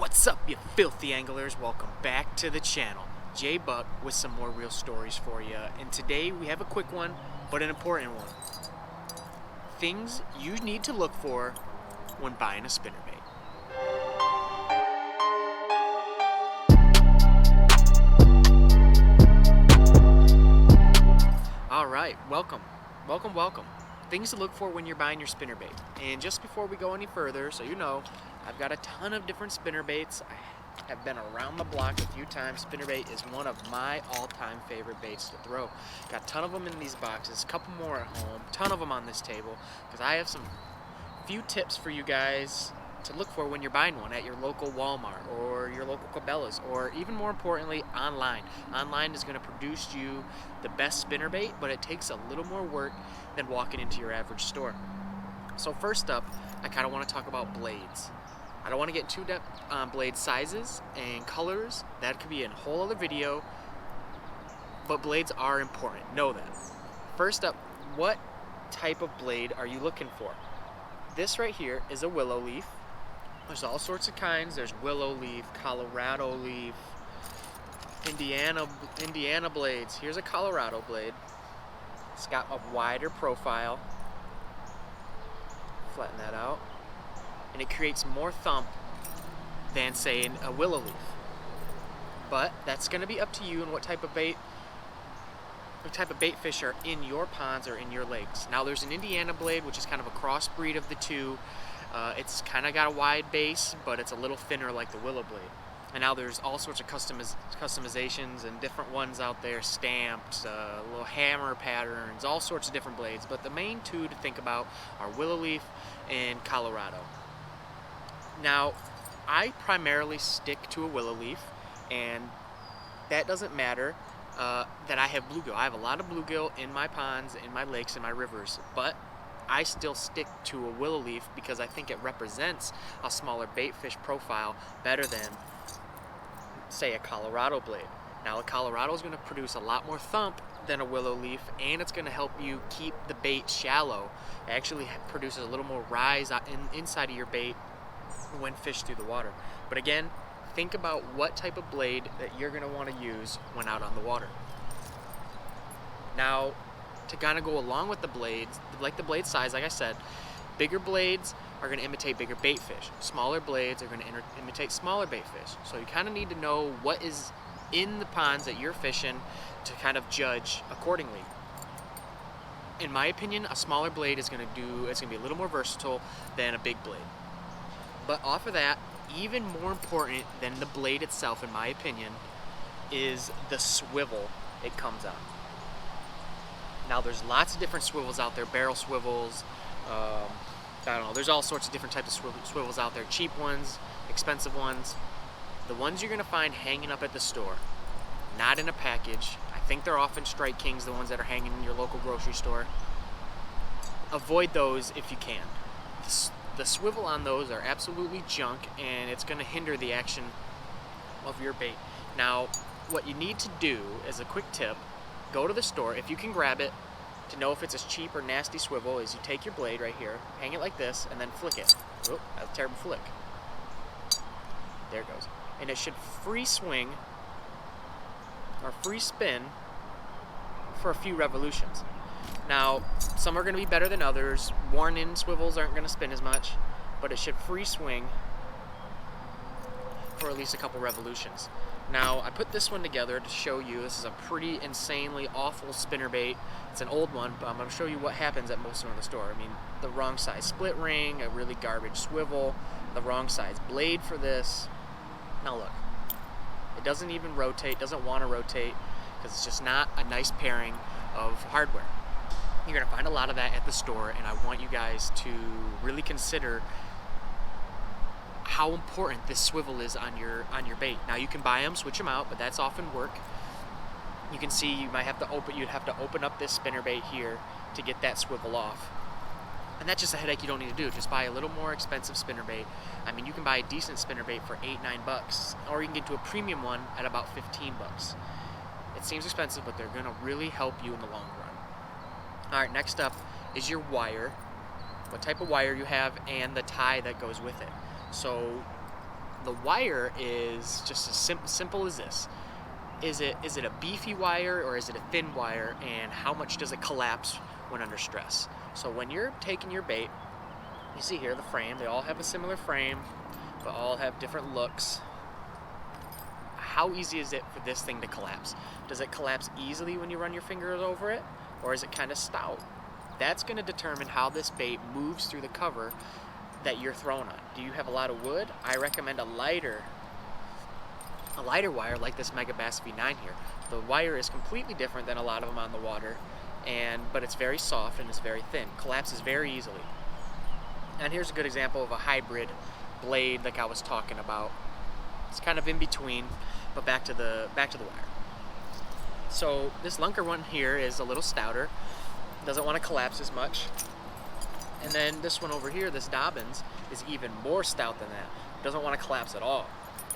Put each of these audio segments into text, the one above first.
What's up, you filthy anglers? Welcome back to the channel. Jay Buck with some more real stories for you. And today we have a quick one, but an important one. Things you need to look for when buying a spinnerbait. Alright, welcome. Things to look for when you're buying your spinnerbait. And just before we go any further, so you know, I've got a ton of different spinnerbaits. I have been around the block a few times. Spinnerbait is one of my all-time favorite baits to throw. Got a ton of them in these boxes, a couple more at home, ton of them on this table, because I have some few tips for you guys to look for when you're buying one at your local Walmart or your local Cabela's, or even more importantly, online. Online is going to produce you the best spinnerbait, but it takes a little more work than walking into your average store. So first up, I kind of want to talk about blades. I don't want to get too depth on blade sizes and colors. That could be in a whole other video, but blades are important. Know that. First up, what type of blade are you looking for? This right here is a willow leaf. There's all sorts of kinds. There's willow leaf, Colorado leaf, Indiana blades. Here's a Colorado blade. It's got a wider profile. Flatten that out. And it creates more thump than, say, a willow leaf. But that's going to be up to you and what type of bait fish are in your ponds or in your lakes. Now there's an Indiana blade, which is kind of a crossbreed of the two. It's kind of got a wide base, but it's a little thinner like the willow blade. And now there's all sorts of customizations and different ones out there, stamped, little hammer patterns, all sorts of different blades. But the main two to think about are willow leaf and Colorado. Now, I primarily stick to a willow leaf, and that doesn't matter that I have bluegill. I have a lot of bluegill in my ponds, in my lakes, in my rivers, but I still stick to a willow leaf because I think it represents a smaller bait fish profile better than, say, a Colorado blade. Now, a Colorado is going to produce a lot more thump than a willow leaf, and it's going to help you keep the bait shallow. It actually produces a little more rise inside of your bait when fished through the water. But again, think about what type of blade that you're going to want to use when out on the water. Now, to kind of go along with the blades, like the blade size, like I said, bigger blades are going to imitate bigger bait fish. Smaller blades are going to imitate smaller bait fish. So you kind of need to know what is in the ponds that you're fishing to kind of judge accordingly. In my opinion, a smaller blade is going to be a little more versatile than a big blade. But off of that, even more important than the blade itself, in my opinion, is the swivel it comes on. Now, there's lots of different swivels out there, barrel swivels, I don't know, there's all sorts of different types of swivels out there, cheap ones, expensive ones. The ones you're going to find hanging up at the store, not in a package. I think they're often Strike Kings, the ones that are hanging in your local grocery store. Avoid those if you can. The swivel on those are absolutely junk, and it's going to hinder the action of your bait. Now, what you need to do, as a quick tip, go to the store, if you can grab it, to know if it's a cheap or nasty swivel, is you take your blade right here, hang it like this, and then flick it. Oh, that's a terrible flick. There it goes. And it should free swing, or free spin, for a few revolutions. Now, some are going to be better than others. Worn-in swivels aren't going to spin as much, but it should free swing for at least a couple revolutions. Now, I put this one together to show you. This is a pretty insanely awful spinnerbait. It's an old one, but I'm going to show you what happens at most of them in the store. I mean, the wrong size split ring, a really garbage swivel, the wrong size blade for this. Now look, it doesn't even rotate, doesn't want to rotate, because it's just not a nice pairing of hardware. You're going to find a lot of that at the store, and I want you guys to really consider how important this swivel is on your bait. Now, you can buy them, switch them out, but that's often work. You can see you'd have to open up this spinnerbait here to get that swivel off. And that's just a headache you don't need to do. Just buy a little more expensive spinnerbait. I mean, you can buy a decent spinnerbait for $8-9, or you can get to a premium one at about $15. It seems expensive, but they're going to really help you in the long run. All right, next up is your wire, what type of wire you have, and the tie that goes with it. So The wire is just as simple as this. Is it a beefy wire or is it a thin wire, and how much does it collapse when under stress? So when you're taking your bait, you see here the frame, they all have a similar frame, but all have different looks. How easy is it for this thing to collapse? Does it collapse easily when you run your fingers over it, or is it kind of stout? That's going to determine how this bait moves through the cover that you're throwing on. Do you have a lot of wood? I recommend a lighter wire like this Mega Bass V9 here. The wire is completely different than a lot of them on the water, but it's very soft and it's very thin. Collapses very easily. And here's a good example of a hybrid blade like I was talking about. It's kind of in between, but back to the wire. So this Lunker one here is a little stouter, doesn't want to collapse as much. And then this one over here, this Dobbins, is even more stout than that. Doesn't want to collapse at all.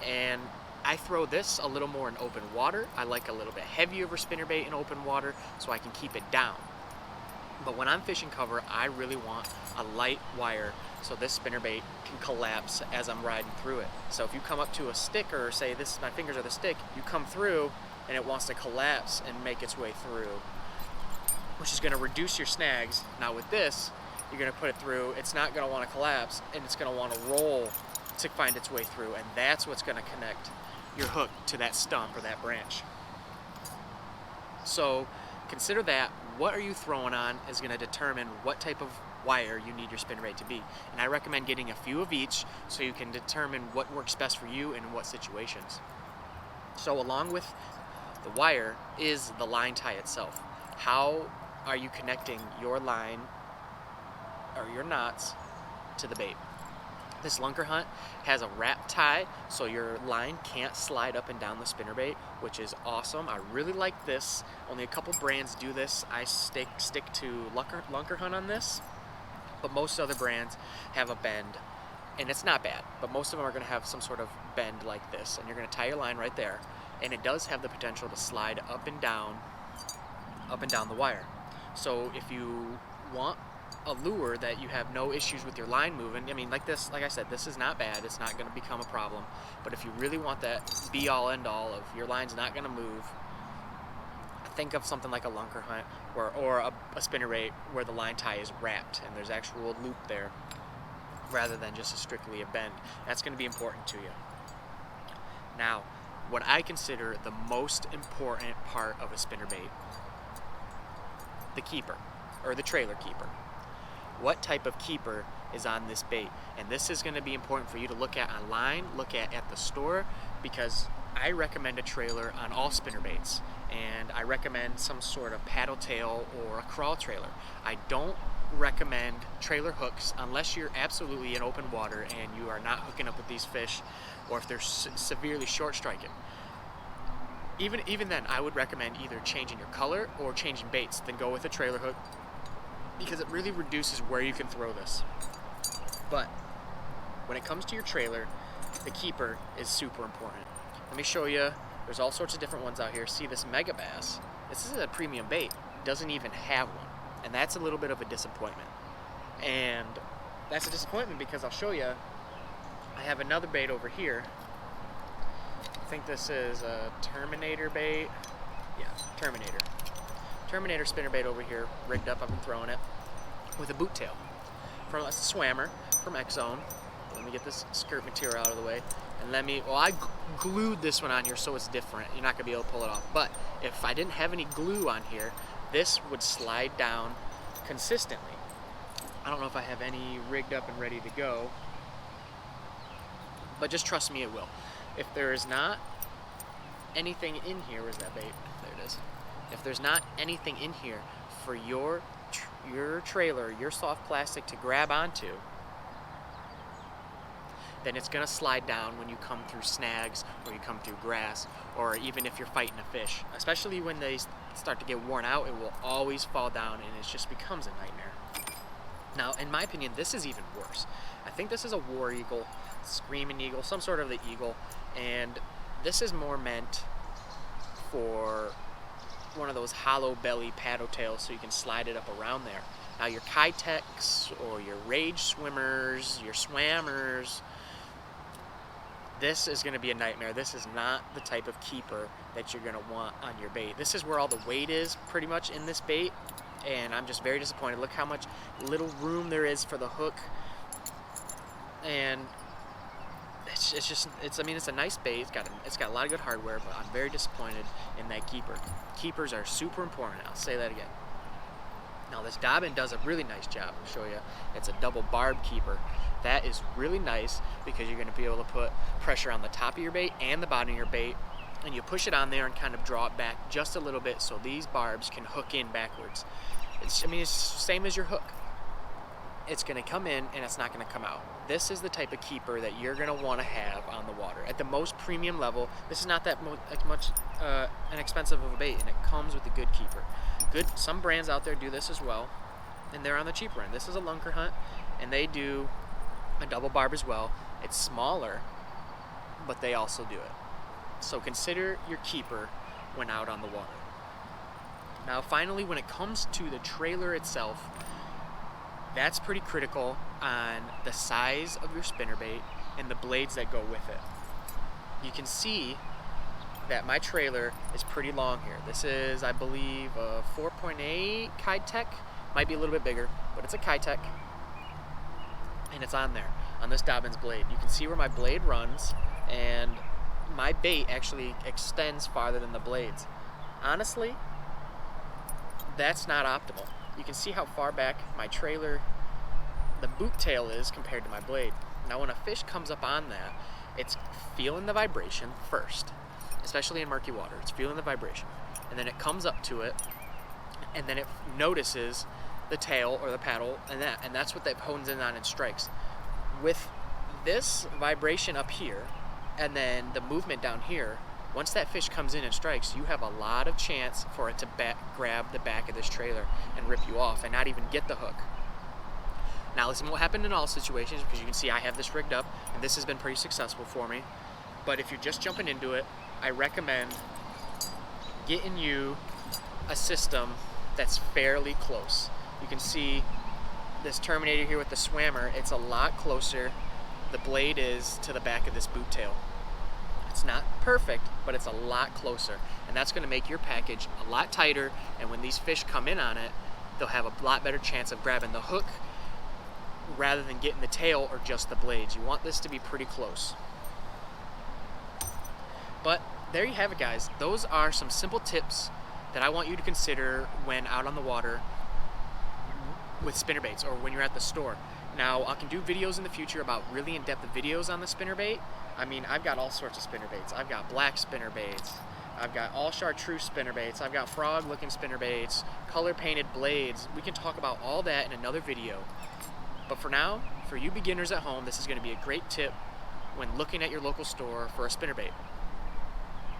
And I throw this a little more in open water. I like a little bit heavier of a spinnerbait in open water so I can keep it down. But when I'm fishing cover, I really want a light wire so this spinnerbait can collapse as I'm riding through it. So if you come up to a stick, or say this, my fingers are the stick, you come through and it wants to collapse and make its way through, which is going to reduce your snags. Now with this, you're going to put it through, it's not going to want to collapse, and it's going to want to roll to find its way through, and that's what's going to connect your hook to that stump or that branch. So consider that. What are you throwing on is going to determine what type of wire you need your spinnerbait to be. And I recommend getting a few of each so you can determine what works best for you and in what situations. So along with the wire is the line tie itself. How are you connecting your line or your knots to the bait? This Lunker Hunt has a wrap tie, so your line can't slide up and down the spinnerbait, which is awesome. I really like this. Only a couple brands do this. I stick to Lunker Hunt on this, but most other brands have a bend, and it's not bad, but most of them are going to have some sort of bend like this, and you're going to tie your line right there, and it does have the potential to slide up and down the wire. So if you want a lure that you have no issues with your line moving, I mean, like this, like I said, this is not bad, it's not going to become a problem, but if you really want that be all end all of your line's not going to move, think of something like a Lunker Hunt or a spinnerbait where the line tie is wrapped and there's actual loop there rather than just strictly a bend. That's going to be important to you. Now, what I consider the most important part of a spinnerbait, the keeper, or the trailer keeper. What type of keeper is on this bait? And this is going to be important for you to look at online, look at the store, because I recommend a trailer on all spinnerbaits, and I recommend some sort of paddle tail or a crawl trailer. I don't recommend trailer hooks unless you're absolutely in open water and you are not hooking up with these fish, or if they're severely short striking. Even then, I would recommend either changing your color or changing baits, then go with a trailer hook, because it really reduces where you can throw this. But when it comes to your trailer, the keeper is super important. Let me show you. There's all sorts of different ones out here. See this Mega Bass? This is a premium bait. It doesn't even have one. And that's a little bit of a disappointment. And that's a disappointment because I'll show you, I have another bait over here. I think this is a Terminator bait. Yeah, Terminator. Terminator spinnerbait over here, rigged up. I've been throwing it with a boot tail. That's a Swammer from X-Zone. Let me get this skirt material out of the way. And I glued this one on here so it's different. You're not going to be able to pull it off. But if I didn't have any glue on here, this would slide down consistently. I don't know if I have any rigged up and ready to go, but just trust me, it will. If there is not anything in here, where's that bait? There it is. If there's not anything in here for your trailer, your soft plastic to grab onto, then it's going to slide down when you come through snags or you come through grass, or even if you're fighting a fish. Especially when they start to get worn out, it will always fall down and it just becomes a nightmare. Now, in my opinion, this is even worse. I think this is a War Eagle, Screaming Eagle, some sort of the eagle, and this is more meant for one of those hollow belly paddle tails so you can slide it up around there. Now your Kitex or your Rage Swimmers, your Swammers, this is going to be a nightmare. This is not the type of keeper that you're going to want on your bait. This is where all the weight is pretty much in this bait, and I'm just very disappointed. Look how much little room there is for the hook, and I mean, it's a nice bait. It's got a lot of good hardware, but I'm very disappointed in that keeper. Keepers are super important. I'll say that again. Now this Dobbin does a really nice job. I'll show you. It's a double barb keeper. That is really nice because you're going to be able to put pressure on the top of your bait and the bottom of your bait, and you push it on there and kind of draw it back just a little bit so these barbs can hook in backwards. It's the same as your hook. It's going to come in and it's not going to come out. This is the type of keeper that you're going to want to have on the water. At the most premium level, this is not that much an expensive of a bait, and it comes with a good keeper. Some brands out there do this as well, and they're on the cheaper end. This is a Lunker Hunt, and they do a double barb as well. It's smaller, but they also do it. So consider your keeper when out on the water. Now finally, when it comes to the trailer itself, that's pretty critical on the size of your spinnerbait and the blades that go with it. You can see that my trailer is pretty long here. This is, I believe, a 4.8 Kitech. Might be a little bit bigger, but it's a Kitech. And it's on there, on this Dobbin's blade. You can see where my blade runs, and my bait actually extends farther than the blades. Honestly, that's not optimal. You can see how far back my trailer, the boot tail is compared to my blade. Now when a fish comes up on that, it's feeling the vibration first, especially in murky water. It's feeling the vibration, and then it comes up to it, and then it notices the tail or the paddle, and that's what that hones in on and strikes. With this vibration up here, and then the movement down here, once that fish comes in and strikes, you have a lot of chance for it to grab the back of this trailer and rip you off and not even get the hook. Now listen, what happened in all situations, because you can see I have this rigged up, and this has been pretty successful for me. But if you're just jumping into it, I recommend getting you a system that's fairly close. You can see this Terminator here with the swammer. It's a lot closer. The blade is to the back of this boot tail. It's not perfect, but it's a lot closer, and that's going to make your package a lot tighter, and when these fish come in on it, they'll have a lot better chance of grabbing the hook rather than getting the tail or just the blades. You want this to be pretty close. But there you have it, guys. Those are some simple tips that I want you to consider when out on the water with spinnerbaits, or when you're at the store. Now, I can do videos in the future about really in-depth videos on the spinnerbait. I mean, I've got all sorts of spinnerbaits. I've got black spinnerbaits. I've got all chartreuse spinnerbaits. I've got frog-looking spinnerbaits, color-painted blades. We can talk about all that in another video. But for now, for you beginners at home, this is going to be a great tip when looking at your local store for a spinnerbait.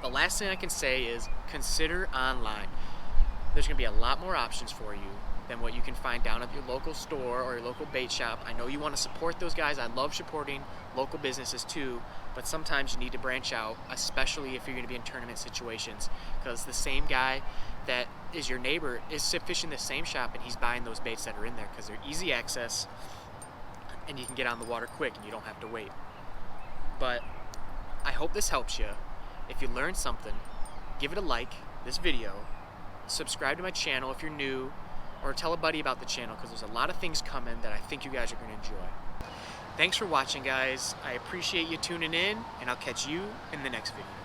The last thing I can say is consider online. There's going to be a lot more options for you than what you can find down at your local store or your local bait shop. I know you want to support those guys. I love supporting local businesses too, but sometimes you need to branch out, especially if you're going to be in tournament situations, because the same guy that is your neighbor is fishing the same shop, and he's buying those baits that are in there because they're easy access and you can get on the water quick and you don't have to wait. But I hope this helps you. If you learned something, give it a like, this video, subscribe to my channel if you're new, or tell a buddy about the channel, because there's a lot of things coming that I think you guys are going to enjoy. Thanks for watching, guys. I appreciate you tuning in, and I'll catch you in the next video.